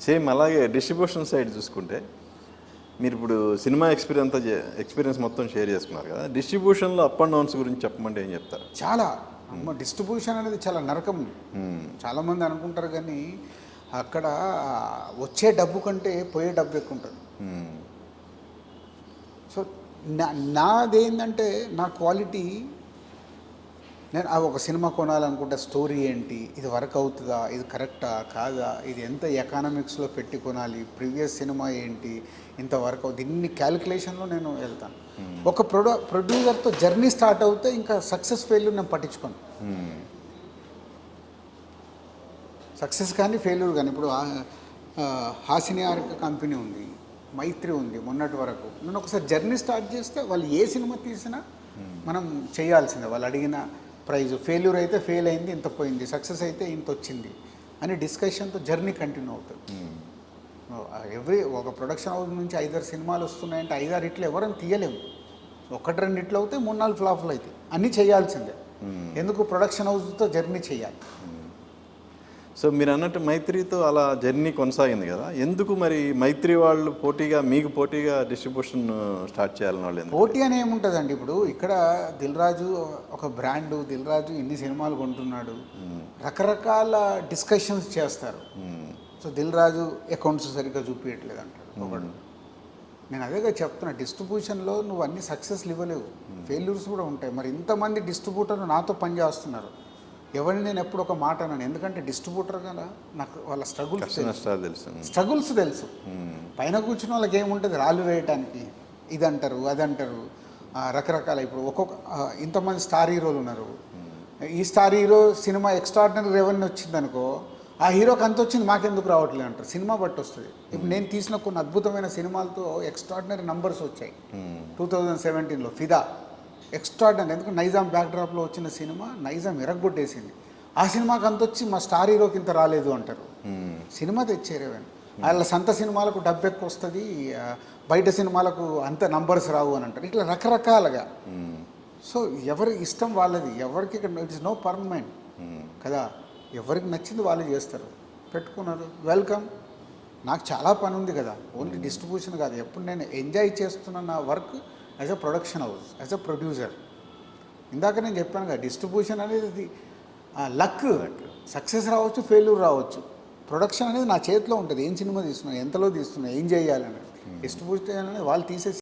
Same అలాగే distribution side చూసుకుంటే మీరు ఇప్పుడు సినిమా ఎక్స్పీరియన్స్ మొత్తం షేర్ చేసుకున్నారు కదా, డిస్ట్రిబ్యూషన్లో అప్ అండ్ డౌన్స్ గురించి చెప్పమంటే ఏం చెప్తారు? చాలా డిస్ట్రిబ్యూషన్ అనేది చాలా నరకం. చాలామంది అనుకుంటారు కానీ అక్కడ వచ్చే డబ్బు కంటే పోయే డబ్బు ఎక్కువ ఉంటుంది. సో నాదేంటంటే నా క్వాలిటీ, నేను ఒక సినిమా కొనాలనుకుంటే స్టోరీ ఏంటి, ఇది వర్క్ అవుతుందా, ఇది కరెక్టా కాదా, ఇది ఎంత ఎకానమిక్స్లో పెట్టి కొనాలి, ప్రీవియస్ సినిమా ఏంటి, ఇంత వర్క్ అవుతుంది, ఇన్ని క్యాలిక్యులేషన్లో నేను వెళ్తాను. ఒక ప్రొడ్యూసర్తో జర్నీ స్టార్ట్ అవుతే ఇంకా సక్సెస్ ఫెయిల్యూర్ నేను పట్టించుకోను. సక్సెస్ కానీ ఫెయిల్యూర్ కానీ, ఇప్పుడు హాసిని ఆర్క కంపెనీ ఉంది, మైత్రి ఉంది, మొన్నటి వరకు నేను ఒకసారి జర్నీ స్టార్ట్ చేస్తే వాళ్ళు ఏ సినిమా తీసినా మనం చేయాల్సిందే. వాళ్ళు అడిగిన ప్రైజ్, ఫెయిల్యూర్ అయితే ఫెయిల్ అయింది ఇంత పోయింది, సక్సెస్ అయితే ఇంత వచ్చింది అని డిస్కషన్తో జర్నీ కంటిన్యూ అవుతుంది. ఒక ప్రొడక్షన్ హౌస్ నుంచి 5-6 సినిమాలు వస్తున్నాయంటే 5-6 ఇట్లు ఎవరైనా తీయలేము. 1-2 ఇట్లు అవుతాయి, 3-4 ఫ్లాప్లు అవుతాయి, అన్నీ చేయాల్సిందే. ఎందుకు ప్రొడక్షన్ హౌస్తో జర్నీ చేయాలి. సో మీరు అన్నట్టు మైత్రితో అలా జర్నీ కొనసాగింది కదా, ఎందుకు మరి మైత్రి వాళ్ళు మీకు పోటీగా డిస్ట్రిబ్యూషన్ స్టార్ట్ చేయాలని వాళ్ళు? పోటీ అని ఏముంటుందండి, ఇప్పుడు ఇక్కడ దిల్ రాజు ఒక బ్రాండు, దిల్ రాజు ఎన్ని సినిమాలు కొంటున్నాడు, రకరకాల డిస్కషన్స్ చేస్తారు. సో దిల్ రాజు అకౌంట్స్ సరిగ్గా చూపించట్లేదు అంటాడు ఒకడు. నేను అదేగా చెప్తున్నా, డిస్ట్రిబ్యూషన్లో నువ్వు అన్ని సక్సెస్లు ఇవ్వలేవు, ఫెయిల్యూర్స్ కూడా ఉంటాయి. మరి ఇంతమంది డిస్ట్రిబ్యూటర్లు నాతో పనిచేస్తున్నారు, ఎవరిని నేను ఎప్పుడు ఒక మాట అన్నాను, ఎందుకంటే డిస్ట్రిబ్యూటర్ కదా నాకు వాళ్ళ స్ట్రగుల్స్ తెలుసు. పైన కూర్చున్న వాళ్ళకి ఏముంటుంది, రాళ్ళు వేయటానికి ఇది అంటారు అది అంటారు, రకరకాల. ఇప్పుడు ఇంతమంది స్టార్ హీరోలు ఉన్నారు, ఈ star hero cinema extraordinary revenue వచ్చిందనుకో, ఆ హీరోకి అంత వచ్చింది మాకెందుకు రావట్లేదు అంటారు. సినిమా బట్టి వస్తుంది. ఇప్పుడు నేను తీసిన కొన్ని అద్భుతమైన సినిమాలతో ఎక్స్ట్రాడినరీ నంబర్స్ వచ్చాయి. 2017లో ఫిదా ఎక్స్ట్రాడినరీ, ఎందుకంటే నైజాం బ్యాక్డ్రాప్లో వచ్చిన సినిమా నైజాం ఎరగొట్టేసింది. ఆ సినిమాకి అంత వచ్చి మా స్టార్ హీరోకి ఇంత రాలేదు అంటారు. సినిమా తెచ్చేరేవని వాళ్ళ సొంత సినిమాలకు డబ్బు ఎక్కువ వస్తుంది, బయట సినిమాలకు అంత నంబర్స్ రావు అని అంటారు. ఇట్లా రకరకాలుగా. సో ఎవరి ఇష్టం వాళ్ళది, ఎవరికి ఇక్కడ ఇట్స్ నో పర్మనెంట్ కదా, ఎవరికి నచ్చింది వాళ్ళు చేస్తారు, పెట్టుకున్నారు, వెల్కమ్. నాకు చాలా పని ఉంది కదా, ఓన్లీ డిస్ట్రిబ్యూషన్ కాదు. ఎప్పుడు నేను ఎంజాయ్ చేస్తున్న నా work as a production house, as a producer. ఇందాక నేను చెప్పాను కదా, డిస్ట్రిబ్యూషన్ అనేది లక్, సక్సెస్ రావచ్చు, ఫెయిల్యూర్ రావచ్చు. ప్రొడక్షన్ అనేది నా చేతిలో ఉంటుంది. ఏం సినిమా తీస్తున్నా, ఎంతలో తీస్తున్నా, ఏం చేయాలనేది. డిస్ట్రిబ్యూషన్ అనేది వాళ్ళు తీసేసి